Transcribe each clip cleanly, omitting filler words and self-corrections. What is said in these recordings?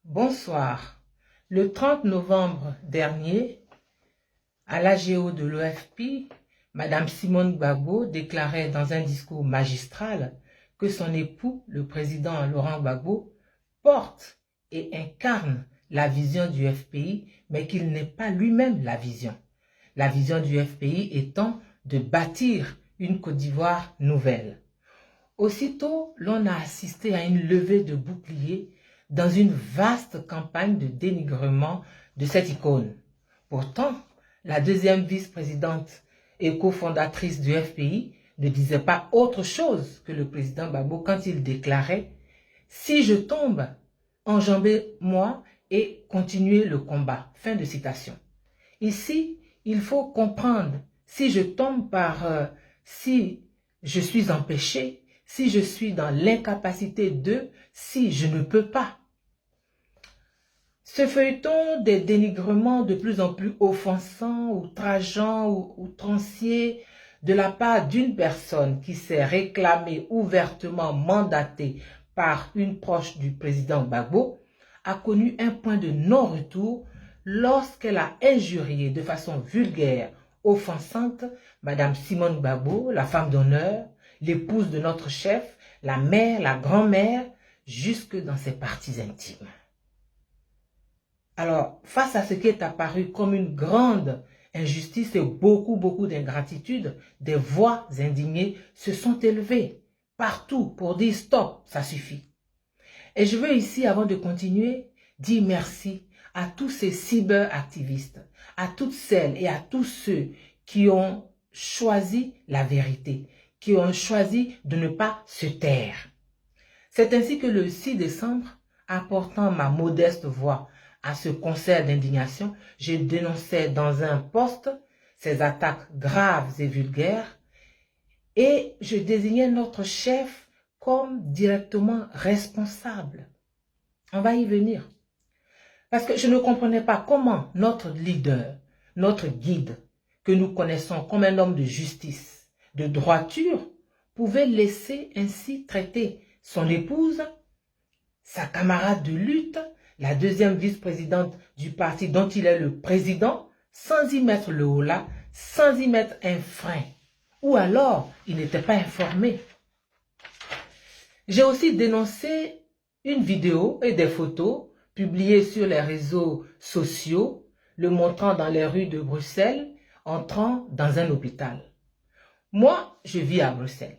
Bonsoir. Le 30 novembre dernier, à l'AGO de l'OFP, Madame Simone Gbagbo déclarait dans un discours magistral que son époux, le président Laurent Gbagbo, porte et incarne la vision du FPI, mais qu'il n'est pas lui-même la vision. La vision du FPI étant de bâtir une Côte d'Ivoire nouvelle. Aussitôt, l'on a assisté à une levée de boucliers dans une vaste campagne de dénigrement de cette icône. Pourtant, la deuxième vice-présidente et cofondatrice du FPI ne disait pas autre chose que le président Gbagbo quand il déclarait « Si je tombe, enjambez-moi et continuez le combat ». Fin de citation. Ici, il faut comprendre, si je tombe si je suis empêché, si je suis dans l'incapacité de, si je ne peux pas. Ce feuilleton des dénigrements de plus en plus offensants, outrageants ou outranciers de la part d'une personne qui s'est réclamée ouvertement mandatée par une proche du président Gbagbo a connu un point de non-retour lorsqu'elle a injurié de façon vulgaire, offensante, Madame Simone Gbagbo, la femme d'honneur, l'épouse de notre chef, la mère, la grand-mère, jusque dans ses parties intimes. Alors, face à ce qui est apparu comme une grande injustice et beaucoup d'ingratitude, des voix indignées se sont élevées partout pour dire stop, ça suffit. Et je veux ici, avant de continuer, dire merci à tous ces cyberactivistes, à toutes celles et à tous ceux qui ont choisi la vérité, qui ont choisi de ne pas se taire. C'est ainsi que le 6 décembre, apportant ma modeste voix à ce concert d'indignation, je dénonçais dans un post ces attaques graves et vulgaires et je désignais notre chef comme directement responsable. On va y venir. Parce que je ne comprenais pas comment notre leader, notre guide, que nous connaissons comme un homme de justice, de droiture, pouvait laisser ainsi traiter son épouse, sa camarade de lutte, la deuxième vice-présidente du parti dont il est le président, sans y mettre le holà, sans y mettre un frein. Ou alors, il n'était pas informé. J'ai aussi dénoncé une vidéo et des photos publiées sur les réseaux sociaux, le montrant dans les rues de Bruxelles, entrant dans un hôpital. Moi, je vis à Bruxelles.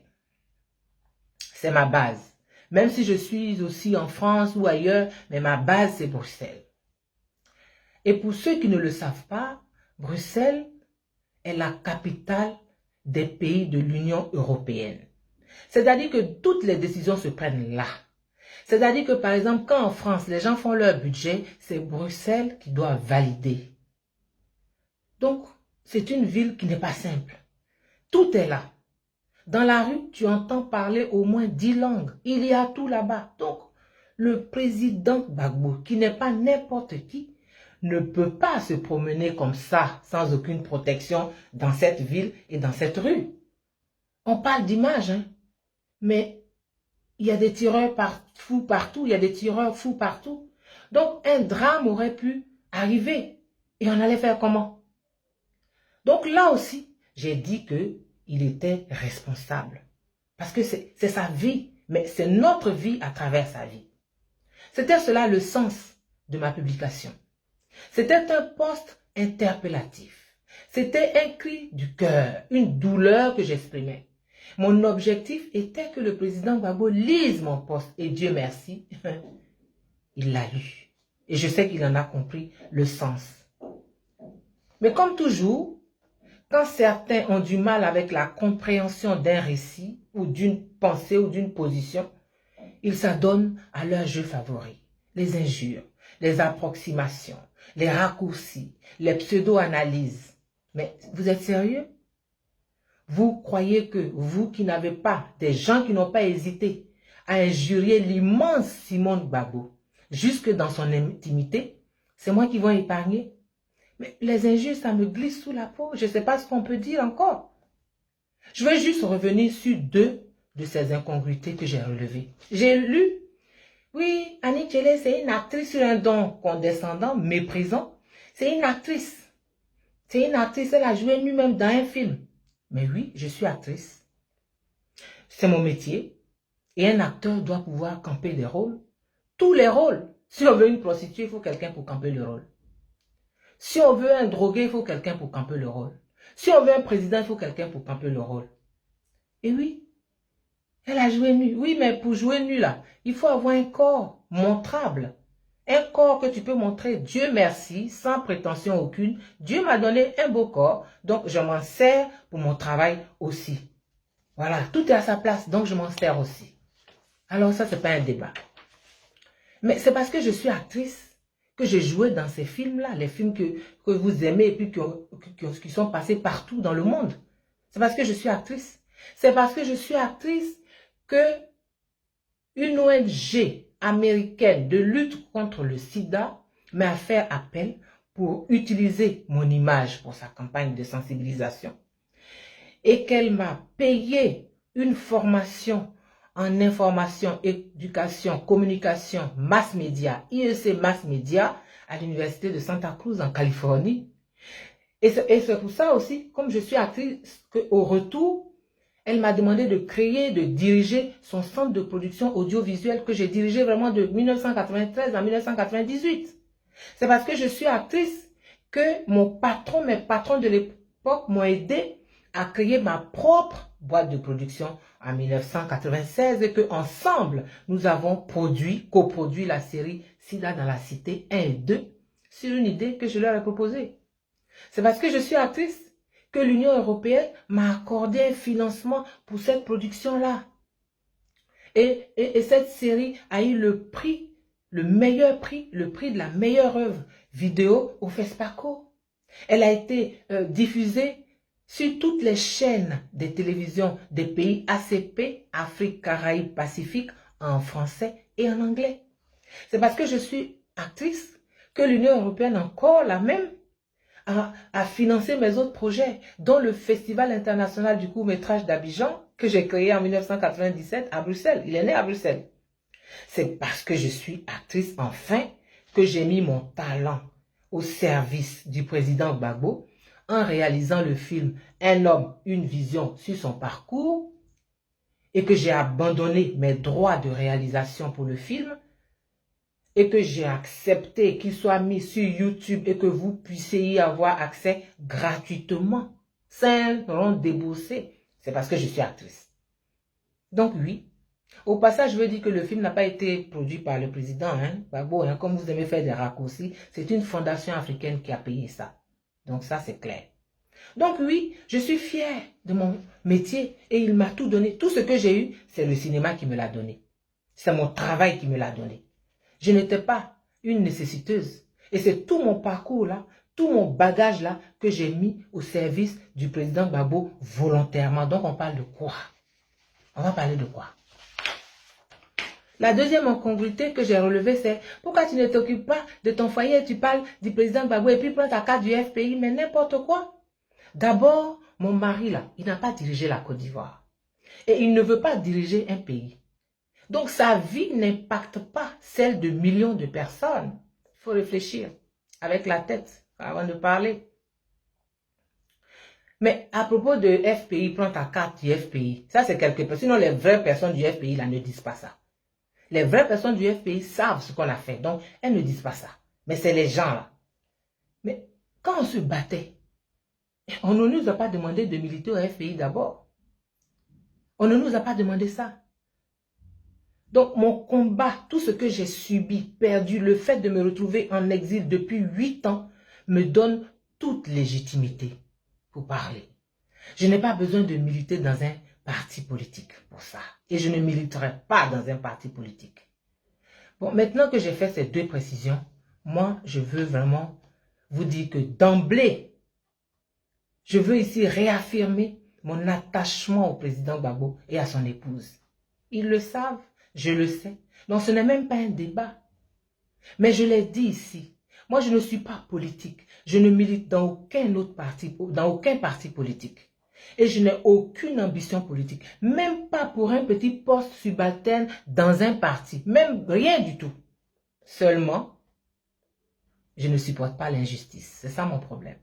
C'est ma base. Même si je suis aussi en France ou ailleurs, mais ma base, c'est Bruxelles. Et pour ceux qui ne le savent pas, Bruxelles est la capitale des pays de l'Union européenne. C'est-à-dire que toutes les décisions se prennent là. C'est-à-dire que par exemple, quand en France, les gens font leur budget, c'est Bruxelles qui doit valider. Donc, c'est une ville qui n'est pas simple. Tout est là. Dans la rue, tu entends parler au moins 10 langues. Il y a tout là-bas. Donc, le président Gbagbo, qui n'est pas n'importe qui, ne peut pas se promener comme ça, sans aucune protection, dans cette ville et dans cette rue. On parle d'image, hein? Mais il y a des tireurs fous partout, il y a des tireurs fous partout. Donc, un drame aurait pu arriver. Et on allait faire comment? Donc là aussi, j'ai dit qu'il était responsable. Parce que c'est sa vie, mais c'est notre vie à travers sa vie. C'était cela le sens de ma publication. C'était un post interpellatif. C'était un cri du cœur, une douleur que j'exprimais. Mon objectif était que le président Gbagbo lise mon post et Dieu merci, il l'a lu. Et je sais qu'il en a compris le sens. Mais comme toujours, quand certains ont du mal avec la compréhension d'un récit ou d'une pensée ou d'une position, ils s'adonnent à leur jeu favori, les injures, les approximations, les raccourcis, les pseudo-analyses. Mais vous êtes sérieux? Vous croyez que vous qui n'avez pas, des gens qui n'ont pas hésité à injurier l'immense Simone Gbagbo, jusque dans son intimité, c'est moi qui vais épargner? Mais les injures, ça me glisse sous la peau. Je ne sais pas ce qu'on peut dire encore. Je vais juste revenir sur deux de ces incongruités que j'ai relevées. J'ai lu, Oui, Annie Tchele, c'est une actrice sur un don condescendant, méprisant. C'est une actrice. C'est une actrice, elle a joué lui-même dans un film. Mais oui, je suis actrice. C'est mon métier. Et un acteur doit pouvoir camper des rôles. Tous les rôles. Si on veut une prostituée, il faut quelqu'un pour camper le rôle. Si on veut un drogué, il faut quelqu'un pour camper le rôle. Si on veut un président, il faut quelqu'un pour camper le rôle. Et oui, elle a joué nu. Oui, mais pour jouer nu, là, il faut avoir un corps montrable. Un corps que tu peux montrer. Dieu merci, sans prétention aucune. Dieu m'a donné un beau corps, donc je m'en sers pour mon travail aussi. Voilà, tout est à sa place, donc je m'en sers aussi. Alors ça, c'est pas un débat. Mais c'est parce que je suis actrice que j'ai joué dans ces films-là, les films que vous aimez et puis qui sont passés partout dans le monde. C'est parce que je suis actrice. C'est parce que je suis actrice que une ONG américaine de lutte contre le sida m'a fait appel pour utiliser mon image pour sa campagne de sensibilisation et qu'elle m'a payé une formation en information, éducation, communication, mass média, IEC Mass Média à l'université de Santa Cruz en Californie. Et c'est pour ça aussi, comme je suis actrice, qu'au retour, elle m'a demandé de créer, de diriger son centre de production audiovisuelle que j'ai dirigé vraiment de 1993 à 1998. C'est parce que je suis actrice que mes patrons de l'époque m'ont aidé à créer ma propre boîte de production en 1996 et que ensemble nous avons coproduit la série Sida dans la Cité 1 et 2 sur une idée que je leur ai proposée. C'est parce que je suis actrice que l'Union européenne m'a accordé un financement pour cette production-là. Et cette série a eu le prix, le meilleur prix, le prix de la meilleure œuvre vidéo au FESPACO. Elle a été diffusée sur toutes les chaînes de télévision des pays ACP, Afrique, Caraïbes, Pacifique, en français et en anglais. C'est parce que je suis actrice que l'Union européenne, encore la même, a financé mes autres projets, dont le Festival international du court-métrage d'Abidjan, que j'ai créé en 1997 à Bruxelles. Il est né à Bruxelles. C'est parce que je suis actrice, enfin, que j'ai mis mon talent au service du président Gbagbo en réalisant le film « Un homme, une vision » sur son parcours et que j'ai abandonné mes droits de réalisation pour le film et que j'ai accepté qu'il soit mis sur YouTube et que vous puissiez y avoir accès gratuitement, sans rien débourser. C'est parce que je suis actrice. Donc oui, au passage, je veux dire que le film n'a pas été produit par le président, Gbagbo, comme vous aimez faire des raccourcis, c'est une fondation africaine qui a payé ça. Donc ça, c'est clair. Donc oui, je suis fière de mon métier et il m'a tout donné. Tout ce que j'ai eu, c'est le cinéma qui me l'a donné. C'est mon travail qui me l'a donné. Je n'étais pas une nécessiteuse. Et c'est tout mon parcours là, tout mon bagage là que j'ai mis au service du président Gbagbo volontairement. Donc on parle de quoi? On va parler de quoi? La deuxième incongruité que j'ai relevée, c'est pourquoi tu ne t'occupes pas de ton foyer, tu parles du président Gbagbo et puis prends ta carte du FPI, mais n'importe quoi. D'abord, mon mari là, il n'a pas dirigé la Côte d'Ivoire. Et il ne veut pas diriger un pays. Donc sa vie n'impacte pas celle de millions de personnes. Il faut réfléchir avec la tête avant de parler. Mais à propos de FPI, prends ta carte du FPI. Ça c'est quelque chose. Sinon les vraies personnes du FPI là ne disent pas ça. Les vraies personnes du FPI savent ce qu'on a fait. Donc elles ne disent pas ça. Mais c'est les gens là. Mais quand on se battait, on ne nous a pas demandé de militer au FPI d'abord. On ne nous a pas demandé ça. Donc, mon combat, tout ce que j'ai subi, perdu, le fait de me retrouver en exil depuis 8 ans, me donne toute légitimité pour parler. Je n'ai pas besoin de militer dans un parti politique pour ça. Et je ne militerai pas dans un parti politique. Bon, maintenant que j'ai fait ces deux précisions, moi, je veux vraiment vous dire que d'emblée, je veux ici réaffirmer mon attachement au président Gbagbo et à son épouse. Ils le savent. Je le sais. Donc ce n'est même pas un débat. Mais je l'ai dit ici. Moi, je ne suis pas politique. Je ne milite dans aucun autre parti, dans aucun parti politique. Et je n'ai aucune ambition politique. Même pas pour un petit poste subalterne dans un parti. Même rien du tout. Seulement, je ne supporte pas l'injustice. C'est ça mon problème.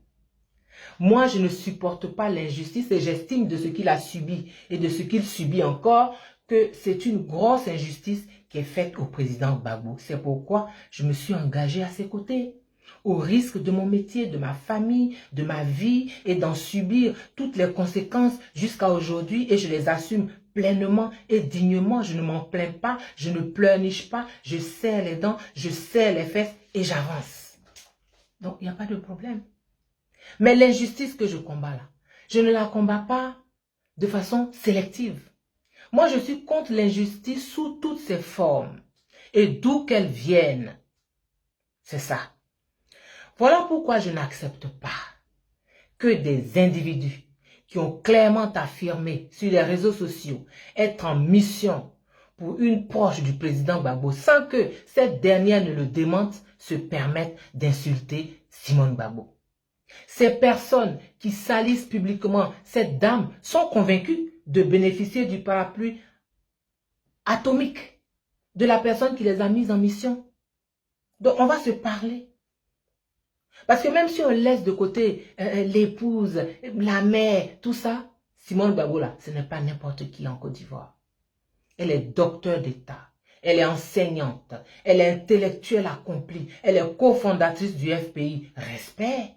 Moi, je ne supporte pas l'injustice et j'estime de ce qu'il a subi et de ce qu'il subit encore que c'est une grosse injustice qui est faite au président Gbagbo. C'est pourquoi je me suis engagé à ses côtés, au risque de mon métier, de ma famille, de ma vie et d'en subir toutes les conséquences jusqu'à aujourd'hui et je les assume pleinement et dignement. Je ne m'en plains pas, je ne pleurniche pas, je serre les dents, je serre les fesses et j'avance. Donc, il n'y a pas de problème. Mais l'injustice que je combats là, je ne la combats pas de façon sélective. Moi, je suis contre l'injustice sous toutes ses formes et d'où qu'elle vienne. C'est ça. Voilà pourquoi je n'accepte pas que des individus qui ont clairement affirmé sur les réseaux sociaux être en mission pour une proche du président Gbagbo sans que cette dernière ne le démente se permettent d'insulter Simone Gbagbo. Ces personnes qui salissent publiquement cette dame sont convaincues de bénéficier du parapluie atomique de la personne qui les a mises en mission. Donc on va se parler. Parce que même si on laisse de côté l'épouse, la mère, tout ça, Simone Gbagbo là, ce n'est pas n'importe qui en Côte d'Ivoire. Elle est docteur d'État, elle est enseignante, elle est intellectuelle accomplie, elle est cofondatrice du FPI. Respect.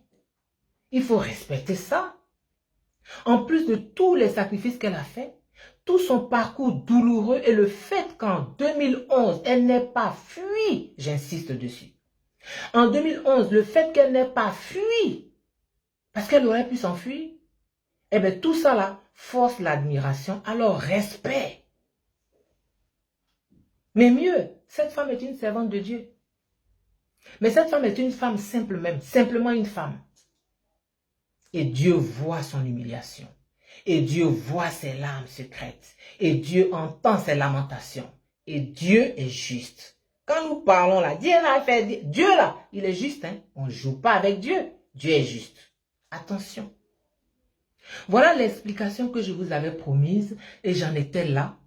Il faut respecter ça. En plus de tous les sacrifices qu'elle a fait, tout son parcours douloureux et le fait qu'en 2011, elle n'ait pas fui, j'insiste dessus. En 2011, le fait qu'elle n'ait pas fui, parce qu'elle aurait pu s'enfuir, eh bien tout ça là force l'admiration, alors respect. Mais mieux, cette femme est une servante de Dieu. Mais cette femme est une femme simple même, simplement une femme. Et Dieu voit son humiliation. Et Dieu voit ses larmes secrètes. Et Dieu entend ses lamentations. Et Dieu est juste. Quand nous parlons là, Dieu là, Dieu là, il est juste. Hein? On ne joue pas avec Dieu. Dieu est juste. Attention. Voilà l'explication que je vous avais promise. Et j'en étais là.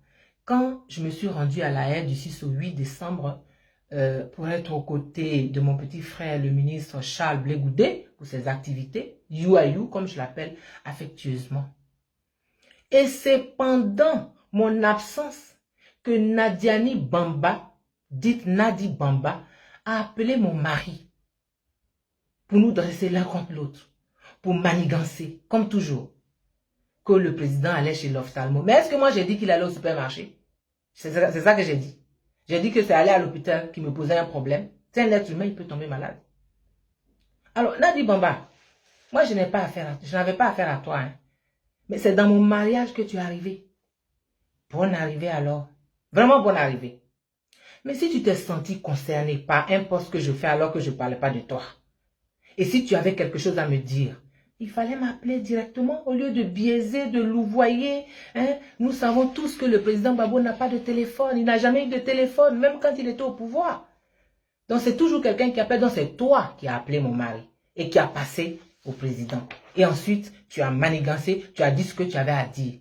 Quand je me suis rendu à La Haye du 6 au 8 décembre pour être aux côtés de mon petit frère, le ministre Charles Blé Goudé, pour ses activités, You, comme je l'appelle affectueusement. Et c'est pendant mon absence que Nadiani Bamba, dite Nadi Bamba, a appelé mon mari pour nous dresser l'un contre l'autre, pour manigancer, comme toujours, que le président allait chez l'ophtalmo. Mais est-ce que moi j'ai dit qu'il allait au supermarché? C'est ça que j'ai dit. J'ai dit que c'est aller à l'hôpital qui me posait un problème. C'est un être humain, il peut tomber malade. Alors, Nadi Bamba, moi je n'avais pas affaire à toi. Hein. Mais c'est dans mon mariage que tu es arrivé. Bonne arrivée alors. Vraiment bonne arrivée. Mais si tu t'es senti concerné par un poste que je fais alors que je ne parlais pas de toi, et si tu avais quelque chose à me dire, il fallait m'appeler directement au lieu de biaiser, de louvoyer. Hein? Nous savons tous que le président Gbagbo n'a pas de téléphone. Il n'a jamais eu de téléphone, même quand il était au pouvoir. Donc c'est toujours quelqu'un qui appelle. Donc c'est toi qui as appelé mon mari et qui a passé au président. Et ensuite, tu as manigancé, tu as dit ce que tu avais à dire.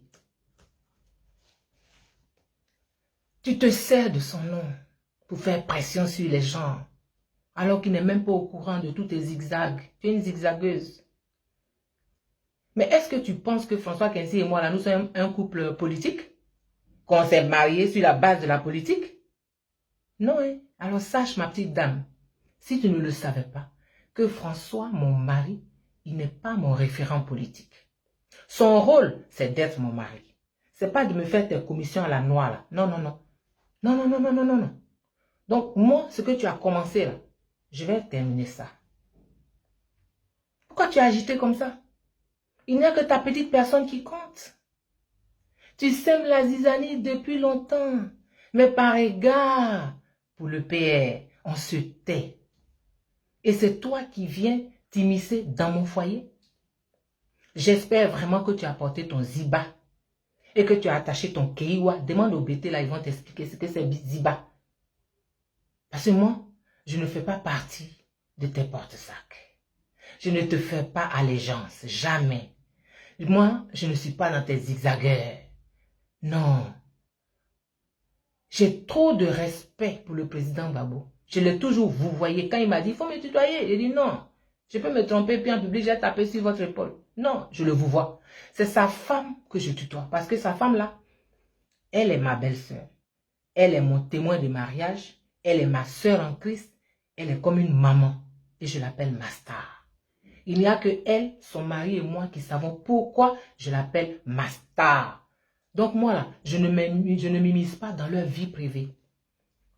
Tu te sers de son nom pour faire pression sur les gens, alors qu'il n'est même pas au courant de tous tes zigzags. Tu es une zigzagueuse. Mais est-ce que tu penses que François Kensi et moi, là, nous sommes un couple politique? Qu'on s'est mariés sur la base de la politique? Non, hein? Alors sache, ma petite dame, si tu ne le savais pas, que François, mon mari, il n'est pas mon référent politique. Son rôle, c'est d'être mon mari. C'est pas de me faire tes commissions à la noix, là. Non, non, non. Non, non, non, non, non, non, non. Donc, moi, ce que tu as commencé, là, je vais terminer ça. Pourquoi tu as agité comme ça? Il n'y a que ta petite personne qui compte. Tu sèmes la zizanie depuis longtemps. Mais par égard pour le PR, on se tait. Et c'est toi qui viens t'immiscer dans mon foyer. J'espère vraiment que tu as porté ton ziba. Et que tu as attaché ton keiwa. Demande au BT là, ils vont t'expliquer ce que c'est ziba. Parce que moi, je ne fais pas partie de tes porte-sacs. Je ne te fais pas allégeance. Jamais. Moi, je ne suis pas dans tes zigzagueurs. Non. J'ai trop de respect pour le président Gbagbo. Je l'ai toujours vouvoyé. Quand il m'a dit, il faut me tutoyer, j'ai dit non. Je peux me tromper, puis en public, j'ai tapé sur votre épaule. Non, je le vouvoie. C'est sa femme que je tutoie. Parce que sa femme-là, elle est ma belle-sœur. Elle est mon témoin de mariage. Elle est ma sœur en Christ. Elle est comme une maman. Et je l'appelle ma star. Il n'y a que elle, son mari et moi qui savons pourquoi je l'appelle ma star. Donc moi là, je ne m'immisce pas dans leur vie privée.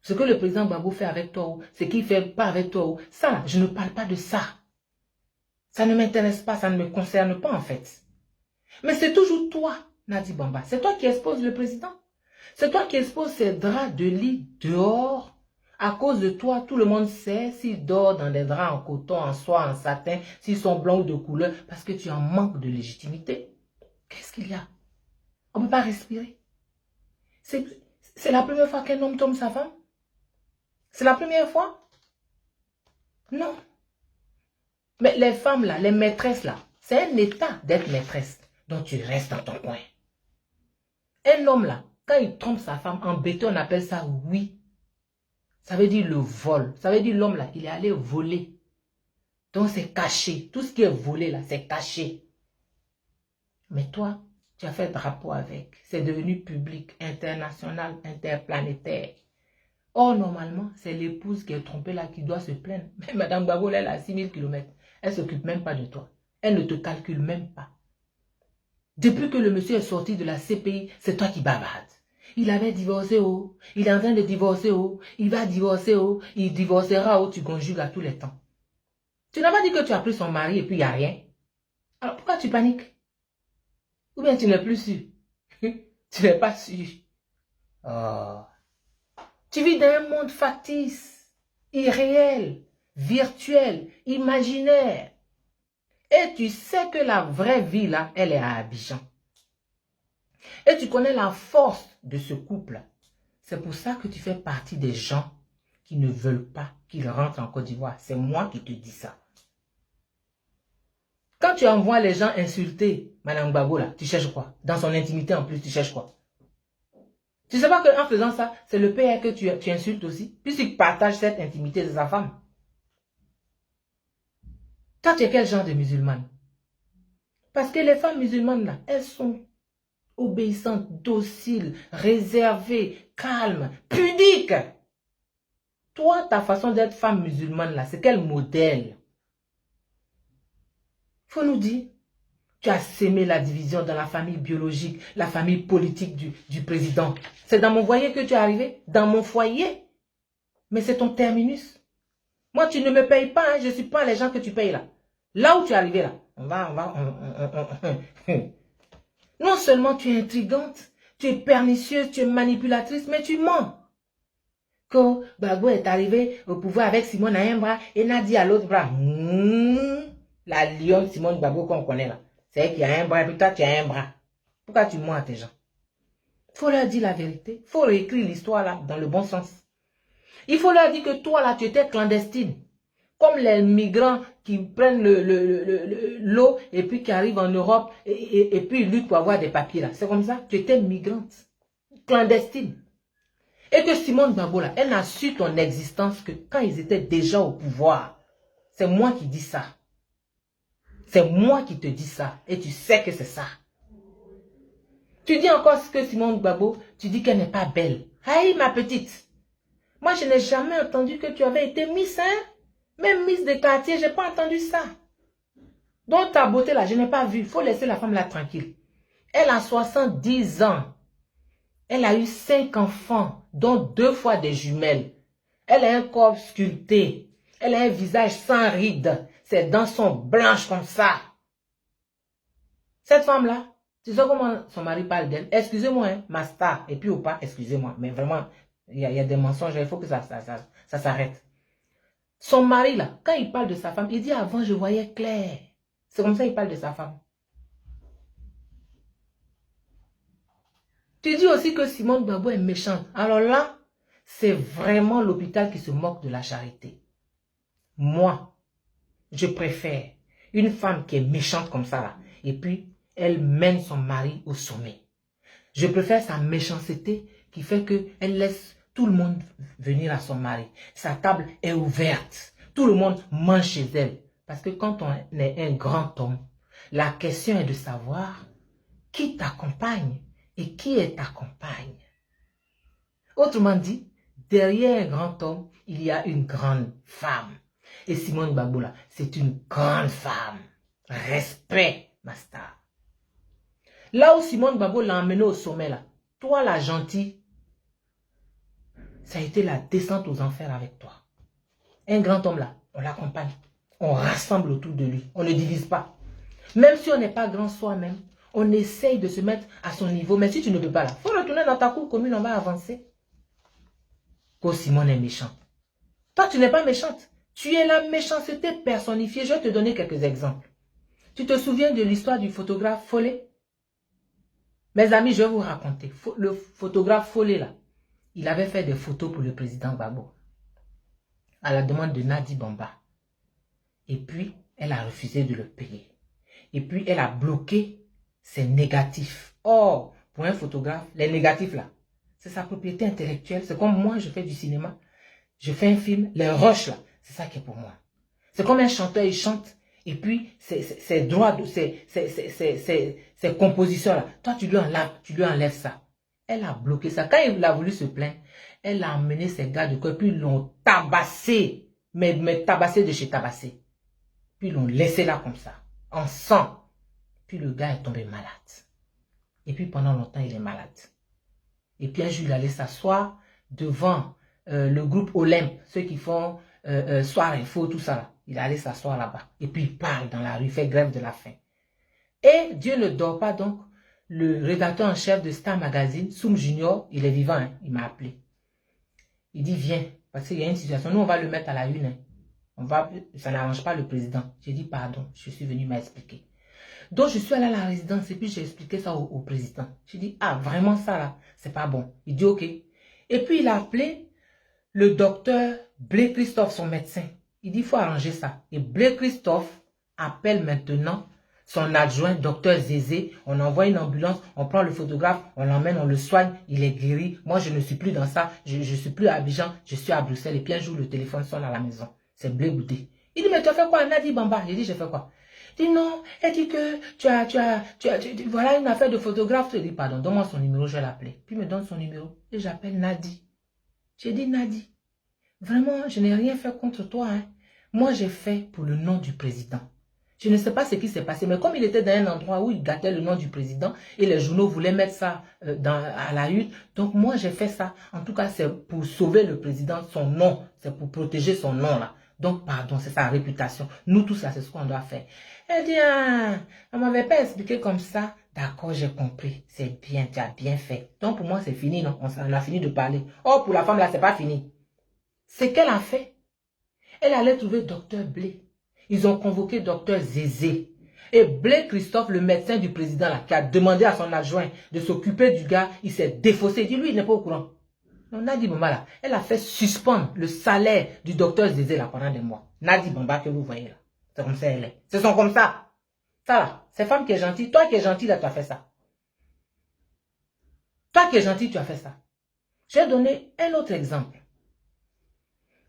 Ce que le président Gbagbo fait avec toi, ou ce qu'il ne fait pas avec toi, ça là, je ne parle pas de ça. Ça ne m'intéresse pas, ça ne me concerne pas en fait. Mais c'est toujours toi, Nadi Bamba. C'est toi qui exposes le président. C'est toi qui exposes ses draps de lit dehors. À cause de toi, tout le monde sait s'il dort dans des draps en coton, en soie, en satin, s'ils sont blancs ou de couleur, parce que tu en manques de légitimité. Qu'est-ce qu'il y a? On ne peut pas respirer. C'est la première fois qu'un homme tombe sa femme? C'est la première fois? Non. Mais les femmes là, les maîtresses là, c'est un état d'être maîtresse. Donc tu restes dans ton coin. Un homme là, quand il trompe sa femme en béton, on appelle ça oui. Ça veut dire le vol. Ça veut dire l'homme là, il est allé voler. Donc c'est caché. Tout ce qui est volé là, c'est caché. Mais toi, tu as fait drapeau avec. C'est devenu public, international, interplanétaire. Or, normalement, c'est l'épouse qui est trompée là qui doit se plaindre. Mais Madame Gbagbo, elle a 6000 km. Elle ne s'occupe même pas de toi. Elle ne te calcule même pas. Depuis que le monsieur est sorti de la CPI, c'est toi qui bavardes. Il avait divorcé, oh. Il est en train de divorcer, oh. Il va divorcer, oh. Il divorcera, oh. Tu conjugues à tous les temps. Tu n'as pas dit que tu as pris son mari et puis il n'y a rien. Alors pourquoi tu paniques? Ou bien tu n'es plus sûr? Tu n'es pas sûr. Oh. Tu vis dans un monde factice, irréel, virtuel, imaginaire. Et tu sais que la vraie vie, là, elle est à Abidjan. Et tu connais la force de ce couple. C'est pour ça que tu fais partie des gens qui ne veulent pas qu'il rentre en Côte d'Ivoire. C'est moi qui te dis ça. Quand tu envoies les gens insulter Madame Gbagbo, là, tu cherches quoi? Dans son intimité en plus, tu cherches quoi? Tu ne sais pas qu'en faisant ça, c'est le père que tu insultes aussi, puisqu'il partage cette intimité de sa femme. Toi, tu es quel genre de musulmane? Parce que les femmes musulmanes, là, elles sont obéissantes, dociles, réservées, calmes, pudiques. Toi, ta façon d'être femme musulmane, là, c'est quel modèle? Faut nous dire. Tu as sémé la division dans la famille biologique, la famille politique du président. C'est dans mon foyer que tu es arrivé? Dans mon foyer? Mais c'est ton terminus. Moi, tu ne me payes pas, hein, je ne suis pas les gens que tu payes là. Là où tu es arrivé là, non seulement tu es intrigante, tu es pernicieuse, tu es manipulatrice, mais tu mens. Quand Gbagbo est arrivé au pouvoir avec Simone à un bras et Nadi à l'autre bras. La lionne Simone Gbagbo qu'on connaît là. C'est elle qui a un bras et puis toi tu as un bras. Pourquoi tu mens à tes gens? Il faut leur dire la vérité. Il faut réécrire l'histoire là dans le bon sens. Il faut leur dire que toi là tu étais clandestine. Comme les migrants qui prennent l'eau et puis qui arrivent en Europe et puis ils luttent pour avoir des papiers là. C'est comme ça. Tu étais migrante. Clandestine. Et que Simone Gbagbo là, elle n'a su ton existence que quand ils étaient déjà au pouvoir. C'est moi qui dis ça. C'est moi qui te dis ça. Et tu sais que c'est ça. Tu dis encore ce que Simone Gbagbo, tu dis qu'elle n'est pas belle. Aïe, ma petite. Moi, je n'ai jamais entendu que tu avais été Miss, hein? Même Miss de quartier, je n'ai pas entendu ça. Donc, ta beauté là, je n'ai pas vu. Il faut laisser la femme là tranquille. Elle a 70 ans. Elle a eu 5 enfants, dont 2 fois des jumelles. Elle a un corps sculpté. Elle a un visage sans rides. Ses dents sont blanches comme ça. Cette femme-là, tu sais comment son mari parle d'elle? Excusez-moi, hein, ma star. Et puis ou pas, excusez-moi. Mais vraiment, il y a des mensonges. Il faut que ça s'arrête. Son mari, là, quand il parle de sa femme, il dit avant, je voyais clair. C'est comme ça qu'il parle de sa femme. Tu dis aussi que Simone Gbagbo est méchante. Alors là, c'est vraiment l'hôpital qui se moque de la charité. Moi, je préfère une femme qui est méchante comme ça là. Et puis, elle mène son mari au sommet. Je préfère sa méchanceté qui fait qu'elle laisse tout le monde venir à son mari. Sa table est ouverte. Tout le monde mange chez elle. Parce que quand on est un grand homme, la question est de savoir qui t'accompagne et qui est ta compagne. Autrement dit, derrière un grand homme, il y a une grande femme. Et Simone Gbagbo, là, c'est une grande femme. Respect, ma star. Là où Simone Gbagbo l'a emmené au sommet, là, toi la gentille, ça a été la descente aux enfers avec toi. Un grand homme là, on l'accompagne. On rassemble autour de lui. On ne divise pas. Même si on n'est pas grand soi-même, on essaye de se mettre à son niveau. Mais si tu ne peux pas là, il faut retourner dans ta cour commune, on va avancer. Que Simone est méchante. Toi, tu n'es pas méchante. Tu es la méchanceté personnifiée. Je vais te donner quelques exemples. Tu te souviens de l'histoire du photographe Follet? Mes amis, je vais vous raconter. Le photographe Follet, là, il avait fait des photos pour le président Gbagbo, à la demande de Nadi Bamba. Et puis, elle a refusé de le payer. Et puis, elle a bloqué ses négatifs. Or, pour un photographe, les négatifs, là, c'est sa propriété intellectuelle. C'est comme moi, je fais du cinéma. Je fais un film, les rushs, là, c'est ça qui est pour moi. C'est comme un chanteur, il chante. Et puis, ses droits, ses compositions là, toi tu lui enlèves ça. Elle a bloqué ça. Quand il a voulu se plaindre, elle a emmené ses gars de quoi, puis ils l'ont tabassé, mais tabassé de chez tabassé. Puis ils l'ont laissé là comme ça, en sang. Puis le gars est tombé malade. Et puis pendant longtemps, il est malade. Et puis un jour, il allait s'asseoir devant le groupe Olympe, ceux qui font Soir Info, tout ça là. Il allait s'asseoir là-bas. Et puis il parle dans la rue, il fait grève de la faim. Et Dieu ne dort pas donc. Le rédacteur en chef de Star Magazine, Soum Junior, il est vivant, hein, il m'a appelé. Il dit viens, parce qu'il y a une situation, nous on va le mettre à la une. Hein. Ça n'arrange pas le président. J'ai dit pardon, je suis venu m'expliquer. Donc je suis allé à la résidence et puis j'ai expliqué ça au président. J'ai dit ah vraiment ça là, c'est pas bon. Il dit ok. Et puis il a appelé le docteur Blé Christophe, son médecin. Il dit, il faut arranger ça. Et Blé Christophe appelle maintenant son adjoint, docteur Zézé. On envoie une ambulance, on prend le photographe, on l'emmène, on le soigne, il est guéri. Moi, je ne suis plus dans ça. Je ne suis plus à Abidjan, je suis à Bruxelles. Et puis un jour, le téléphone sonne à la maison. C'est Blé Goudé. Il dit, mais tu as fait quoi? Nadi Bamba. J'ai dit, j'ai fait quoi? Il dit, non, elle dit que voilà une affaire de photographe. Je dis, pardon, donne-moi son numéro, je vais l'appeler. Puis il me donne son numéro et j'appelle Nadi. J'ai dit, Nadi, vraiment, je n'ai rien fait contre toi. Hein. Moi, j'ai fait pour le nom du président. Je ne sais pas ce qui s'est passé, mais comme il était dans un endroit où il gâtait le nom du président, et les journaux voulaient mettre ça à la une, donc moi, j'ai fait ça. En tout cas, c'est pour sauver le président, son nom. C'est pour protéger son nom, là. Donc, pardon, c'est sa réputation. Nous, tous, là, c'est ce qu'on doit faire. Elle dit, ah, on ne m'avait pas expliqué comme ça. D'accord, j'ai compris. C'est bien, tu as bien fait. Donc, pour moi, c'est fini, non? On a fini de parler. Oh, pour la femme, là, c'est pas fini. C'est qu'elle a fait. Elle allait trouver docteur Blé. Ils ont convoqué docteur Zézé. Et Blé Christophe, le médecin du président, là, qui a demandé à son adjoint de s'occuper du gars, il s'est défaussé. Il dit, lui, il n'est pas au courant. Nadi Bamba, là, elle a fait suspendre le salaire du docteur Zézé, là, pendant des mois. Nadi Bamba, que vous voyez, là. C'est comme ça, elle est. Ce sont comme ça. Ça, là, cette femme qui est gentille. Toi qui es gentil, là, tu as fait ça. Toi qui es gentil, tu as fait ça. Je vais donner un autre exemple.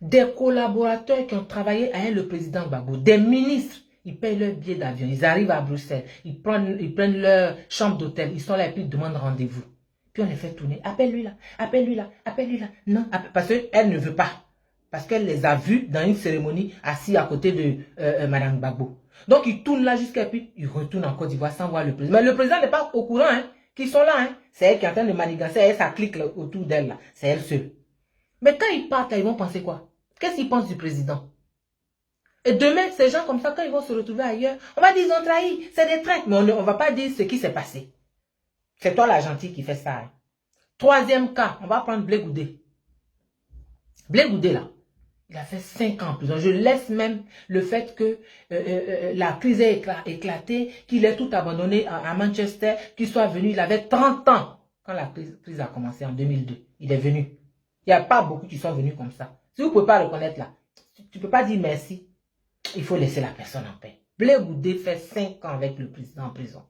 Des collaborateurs qui ont travaillé avec le président Gbagbo, des ministres, ils payent leur billet d'avion, ils arrivent à Bruxelles, ils prennent leur chambre d'hôtel, ils sont là et puis ils demandent rendez-vous. Puis on les fait tourner, appelle-lui là, appelle-lui là, appelle-lui là. Non, parce qu'elle ne veut pas. Parce qu'elle les a vus dans une cérémonie assis à côté de Madame Gbagbo. Donc ils tournent là jusqu'à puis ils retournent en Côte d'Ivoire sans voir le président. Mais le président n'est pas au courant hein, qu'ils sont là. Hein. C'est elle qui est en train de manigancer, elle, ça clique là, autour d'elle là. C'est elle seule. Mais quand ils partent, ils vont penser quoi? Qu'est-ce qu'ils pensent du président? Et demain, ces gens comme ça, quand ils vont se retrouver ailleurs, on va dire ils ont trahi, c'est des traîtres. Mais on ne va pas dire ce qui s'est passé. C'est toi la gentille qui fait ça. Hein. Troisième cas, on va prendre Blé Goudé. Blé Goudé là, il a fait 5 ans en prison. Je laisse même le fait que la crise ait éclaté, qu'il ait tout abandonné à Manchester, qu'il soit venu, il avait 30 ans quand la crise a commencé en 2002. Il est venu. Il n'y a pas beaucoup qui sont venus comme ça. Si vous ne pouvez pas le reconnaître là, tu ne peux pas dire merci. Il faut laisser la personne en paix. Blé Goudé fait 5 ans avec le président en prison.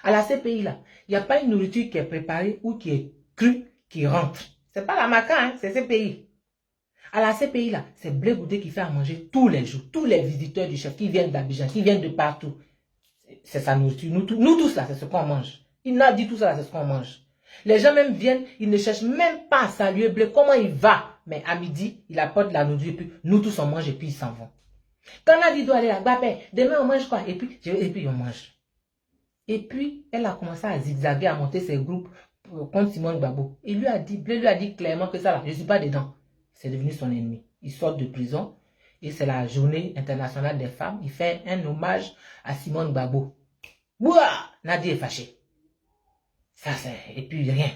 À la CPI, là, il n'y a pas une nourriture qui est préparée ou qui est crue qui rentre. C'est pas la maca, hein, c'est CPI. À la CPI, là, c'est Blé Goudé qui fait à manger tous les jours. Tous les visiteurs du chef qui viennent d'Abidjan, qui viennent de partout. C'est sa nourriture. Nous tous, là, c'est ce qu'on mange. Il n'a dit tout ça, là, c'est ce qu'on mange. Les gens même viennent, ils ne cherchent même pas à saluer Blé. Comment il va? Mais à midi, il apporte la nourriture, et puis nous tous, on mange, et puis ils s'en vont. Quand Nadi doit aller là, demain on mange quoi? Et puis on mange. Et puis, elle a commencé à zigzaguer, à monter ses groupes contre Simone Gbagbo. Il lui a dit, Blé lui a dit clairement que ça là, je ne suis pas dedans. C'est devenu son ennemi. Il sort de prison et c'est la journée internationale des femmes. Il fait un hommage à Simone Gbagbo. Ouah! Nadi est fâché. Ça c'est, et puis rien.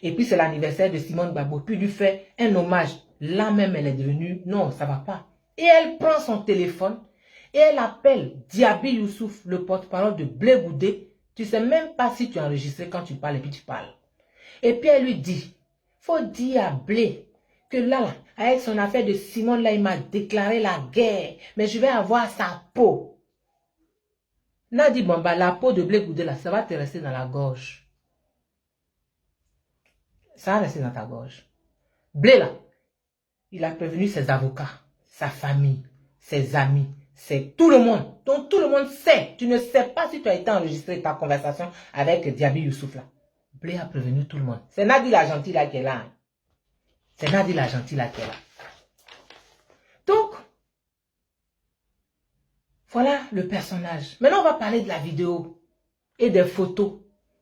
Et puis c'est l'anniversaire de Simone Gbagbo. Puis il lui fait un hommage. Là même elle est devenue, non, ça va pas. Et elle prend son téléphone et elle appelle Diaby Youssouf, le porte-parole de Blé Goudé. Tu ne sais même pas si tu as enregistré quand tu parles et puis tu parles. Et puis elle lui dit, faut dire à Blé que là, avec son affaire de Simone, là, il m'a déclaré la guerre. Mais je vais avoir sa peau. Nadi Bamba, la peau de Blé Goudé, là, ça va te rester dans la gorge. Ça va rester dans ta gorge. Blé, là, il a prévenu ses avocats, sa famille, ses amis, c'est tout le monde. Donc tout le monde sait. Tu ne sais pas si tu as été enregistré ta conversation avec Diaby Youssouf là. Blé a prévenu tout le monde. C'est Nadi la gentille là qui est là. Hein. C'est Nadi la gentille là qui est là. Donc, voilà le personnage. Maintenant, on va parler de la vidéo et des photos.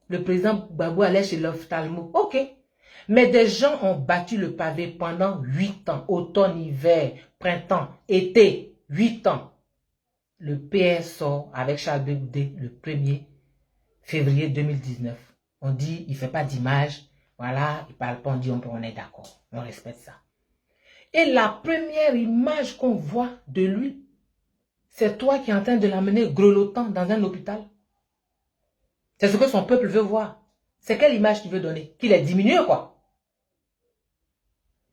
Le président Gbagbo allait chez l'ophtalmo. Ok. Mais des gens ont battu le pavé pendant 8 ans. Automne, hiver, printemps, été. 8 ans. Le PS sort avec Charles Blé Goudé le 1er février 2019. On dit, il ne fait pas d'image. Voilà, il ne parle pas, on dit, on est d'accord. On respecte ça. Et la première image qu'on voit de lui, c'est toi qui es en train de l'amener grelottant dans un hôpital. C'est ce que son peuple veut voir. C'est quelle image tu veux donner? Qu'il est diminué, quoi.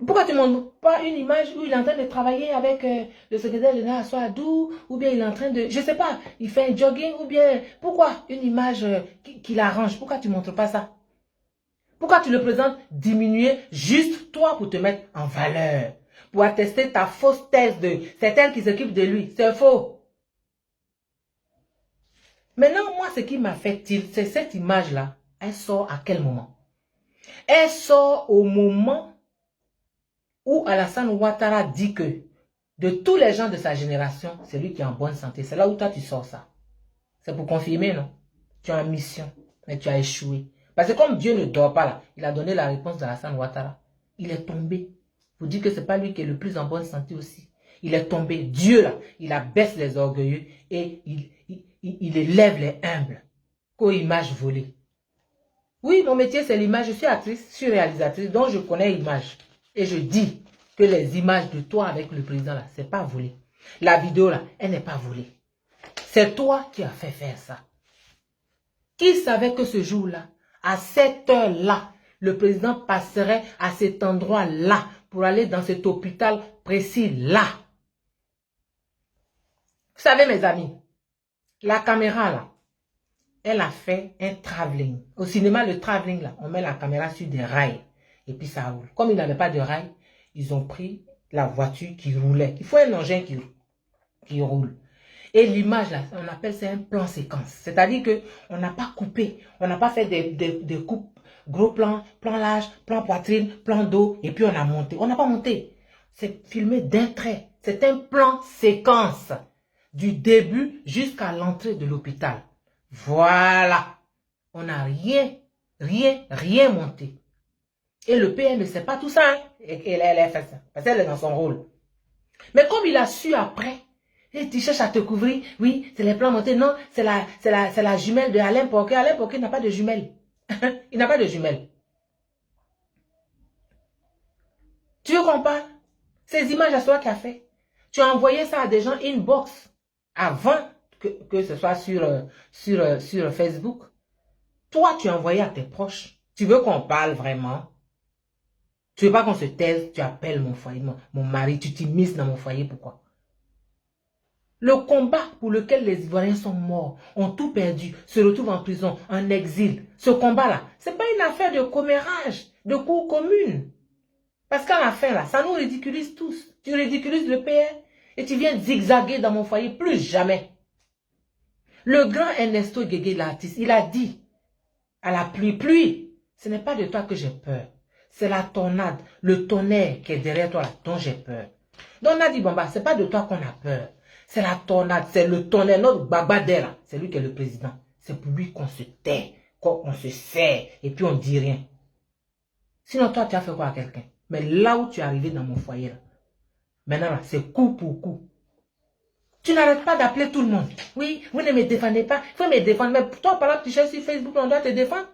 Pourquoi tu ne montres pas une image où il est en train de travailler avec le secrétaire général Assoadou, ou bien il est en train de, je ne sais pas, il fait un jogging, ou bien, pourquoi une image qui l'arrange? Pourquoi tu ne montres pas ça? Pourquoi tu le présentes diminué juste toi pour te mettre en valeur? Pour attester ta fausse thèse de, c'est elle qui s'occupe de lui. C'est faux. Maintenant, moi, ce qui m'a fait tilt, c'est cette image-là. Elle sort à quel moment? Elle sort au moment où Alassane Ouattara dit que de tous les gens de sa génération, c'est lui qui est en bonne santé. C'est là où toi tu sors ça. C'est pour confirmer, non? Tu as une mission, mais tu as échoué. Parce que comme Dieu ne dort pas là, il a donné la réponse d'Alassane Ouattara. Il est tombé. Vous dites que ce n'est pas lui qui est le plus en bonne santé aussi. Il est tombé. Dieu là, il abaisse les orgueilleux et il élève les humbles. Co-image volée. Oui, mon métier c'est l'image. Je suis actrice, je suis réalisatrice, donc je connais l'image. Et je dis que les images de toi avec le président là, c'est pas volé. La vidéo là, elle n'est pas volée. C'est toi qui as fait faire ça. Qui savait que ce jour-là, à cette heure-là, le président passerait à cet endroit-là pour aller dans cet hôpital précis-là? Vous savez mes amis, la caméra là, elle a fait un travelling. Au cinéma, le travelling là, on met la caméra sur des rails. Et puis ça roule. Comme il n'avait pas de rail, ils ont pris la voiture qui roulait. Il faut un engin qui roule. Et l'image là, on appelle ça un plan séquence. C'est-à-dire qu'on n'a pas coupé, on n'a pas fait des coupes, gros plan, plan large, plan poitrine, plan dos, et puis on a monté. On n'a pas monté. C'est filmé d'un trait. C'est un plan séquence. Du début jusqu'à l'entrée de l'hôpital. Voilà. On n'a rien monté. Et le PM ne sait pas tout ça. Hein? Et elle a fait ça. Parce qu'elle est dans son rôle. Mais comme il a su après, et tu cherches à te couvrir, oui, c'est les plans montés. Non, c'est la jumelle de Alain Porquet. Alain Porquet n'a pas de jumelle. Il n'a pas de jumelle. Tu veux qu'on parle? Ces images à toi qui a fait. Tu as envoyé ça à des gens inbox avant que ce soit sur Facebook. Toi, tu as envoyé à tes proches. Tu veux qu'on parle vraiment? Tu veux pas qu'on se taise? Tu appelles mon foyer, mon mari, tu t'immisces dans mon foyer. Pourquoi? Le combat pour lequel les Ivoiriens sont morts, ont tout perdu, se retrouvent en prison, en exil. Ce combat-là, ce n'est pas une affaire de commérage, de cour commune. Parce qu'à la fin, là, ça nous ridiculise tous. Tu ridiculises le PR et tu viens zigzaguer dans mon foyer, plus jamais. Le grand Ernesto Guégué, l'artiste, il a dit à la pluie, ce n'est pas de toi que j'ai peur. C'est la tornade, le tonnerre qui est derrière toi là, dont j'ai peur. Donc on a dit, bon bah, c'est pas de toi qu'on a peur. C'est la tornade, c'est le tonnerre, notre babadère là. C'est lui qui est le président. C'est pour lui qu'on se tait, qu'on se sert, et puis on dit rien. Sinon toi, tu as fait quoi à quelqu'un? Mais là où tu es arrivé dans mon foyer là, maintenant là, c'est coup pour coup. Tu n'arrêtes pas d'appeler tout le monde. Oui, vous ne me défendez pas. Il faut me défendre. Mais toi, par là, tu cherches sur Facebook, on doit te défendre.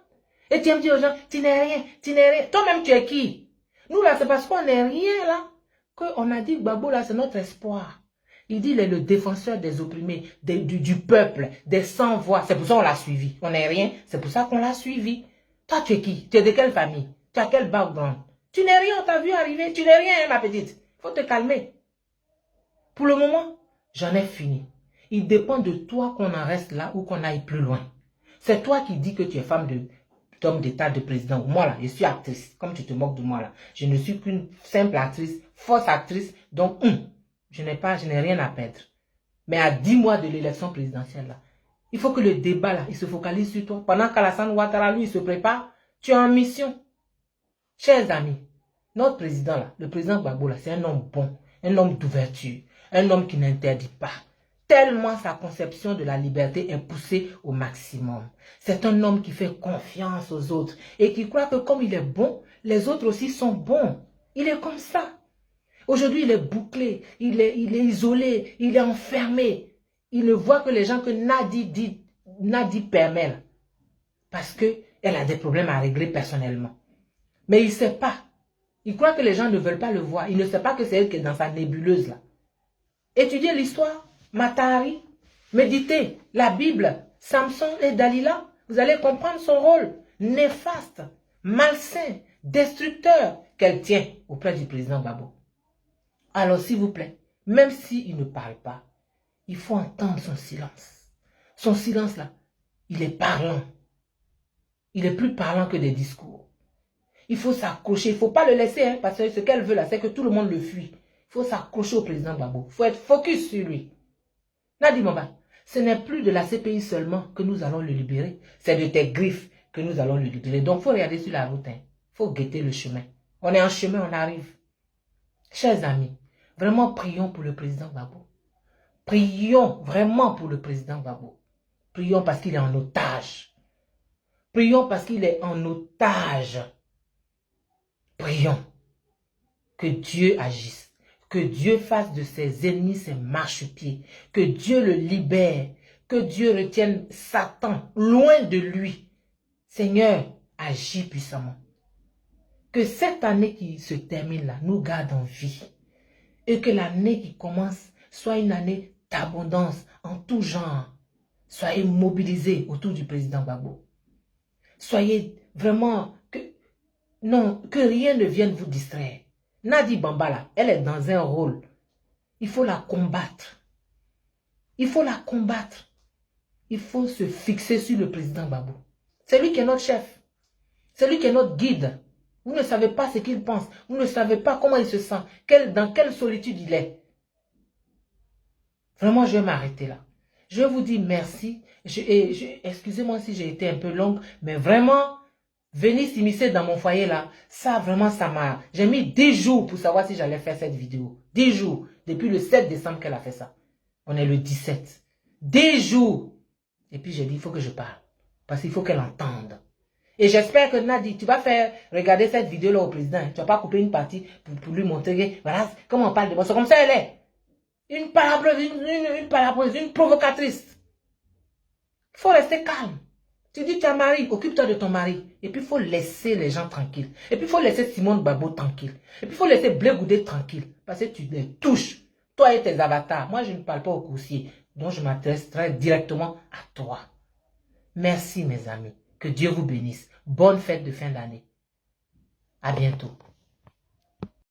Et tu aimes dire aux gens, tu n'es rien, tu n'es rien. Toi-même, tu es qui? Nous, là, c'est parce qu'on n'est rien, là, qu'on a dit que Gbagbo, là, c'est notre espoir. Il dit, il est le défenseur des opprimés, du peuple, des sans-voix. C'est pour ça qu'on l'a suivi. On n'est rien, c'est pour ça qu'on l'a suivi. Toi, tu es qui? Tu es de quelle famille? Tu as quel background? Tu n'es rien, on t'a vu arriver. Tu n'es rien, hein, ma petite. Il faut te calmer. Pour le moment, j'en ai fini. Il dépend de toi qu'on en reste là ou qu'on aille plus loin. C'est toi qui dis que tu es femme d'homme d'État, de président. Moi là, je suis actrice. Comme tu te moques de moi là. Je ne suis qu'une simple actrice, fausse actrice. Donc, je n'ai rien à perdre. Mais à 10 mois de l'élection présidentielle là, il faut que le débat là, il se focalise sur toi. Pendant qu'Alassane Ouattara, lui, il se prépare, tu es en mission. Chers amis, notre président là, le président Gbagbo là, c'est un homme bon, un homme d'ouverture. Un homme qui n'interdit pas. Tellement sa conception de la liberté est poussée au maximum. C'est un homme qui fait confiance aux autres et qui croit que comme il est bon, les autres aussi sont bons. Il est comme ça. Aujourd'hui, il est bouclé, il est isolé, il est enfermé. Il ne voit que les gens que Nadi permet. Là, parce qu'elle a des problèmes à régler personnellement. Mais il ne sait pas. Il croit que les gens ne veulent pas le voir. Il ne sait pas que c'est elle qui est dans sa nébuleuse là. Étudiez l'histoire, Matahari, méditez la Bible, Samson et Dalila, vous allez comprendre son rôle néfaste, malsain, destructeur qu'elle tient auprès du président Gbagbo. Alors s'il vous plaît, même s'il ne parle pas, il faut entendre son silence. Son silence là, il est parlant. Il est plus parlant que des discours. Il faut s'accrocher, il ne faut pas le laisser, hein, parce que ce qu'elle veut là, c'est que tout le monde le fuit. Il faut s'accrocher au président Gbagbo. Il faut être focus sur lui. Nadi Mamba, ce n'est plus de la CPI seulement que nous allons le libérer. C'est de tes griffes que nous allons le libérer. Donc, il faut regarder sur la route. Il faut guetter le chemin. On est en chemin, on arrive. Chers amis, vraiment prions pour le président Gbagbo. Prions vraiment pour le président Gbagbo. Prions parce qu'il est en otage. Prions parce qu'il est en otage. Prions que Dieu agisse. Que Dieu fasse de ses ennemis ses marchepieds. Que Dieu le libère. Que Dieu retienne Satan loin de lui. Seigneur, agis puissamment. Que cette année qui se termine là nous garde en vie. Et que l'année qui commence soit une année d'abondance en tout genre. Soyez mobilisés autour du président Gbagbo. Soyez vraiment... que rien ne vienne vous distraire. Nadi Bambala, elle est dans un rôle. Il faut la combattre. Il faut la combattre. Il faut se fixer sur le président Gbagbo. C'est lui qui est notre chef. C'est lui qui est notre guide. Vous ne savez pas ce qu'il pense. Vous ne savez pas comment il se sent. Dans quelle solitude il est. Vraiment, je vais m'arrêter là. Je vous dis merci. Excusez-moi si j'ai été un peu longue, mais vraiment... Venir s'immiscer dans mon foyer là, ça vraiment ça m'a... J'ai mis 10 jours pour savoir si j'allais faire cette vidéo. 10 jours. Depuis le 7 décembre qu'elle a fait ça. On est le 17. 10 jours. Et puis j'ai dit, il faut que je parle. Parce qu'il faut qu'elle entende. Et j'espère que Nadi, tu vas faire regarder cette vidéo là au président. Tu vas pas couper une partie pour lui montrer, voilà comment on parle de moi. C'est comme ça elle est. Une parabreuse, une provocatrice. Il faut rester calme. Tu dis, tu as mari, occupe-toi de ton mari. Et puis, il faut laisser les gens tranquilles. Et puis, il faut laisser Simone Gbagbo tranquille. Et puis, il faut laisser Blé Goudé tranquille. Parce que tu les touches. Toi et tes avatars. Moi, je ne parle pas au coursier. Donc, je m'adresse très directement à toi. Merci, mes amis. Que Dieu vous bénisse. Bonne fête de fin d'année. À bientôt.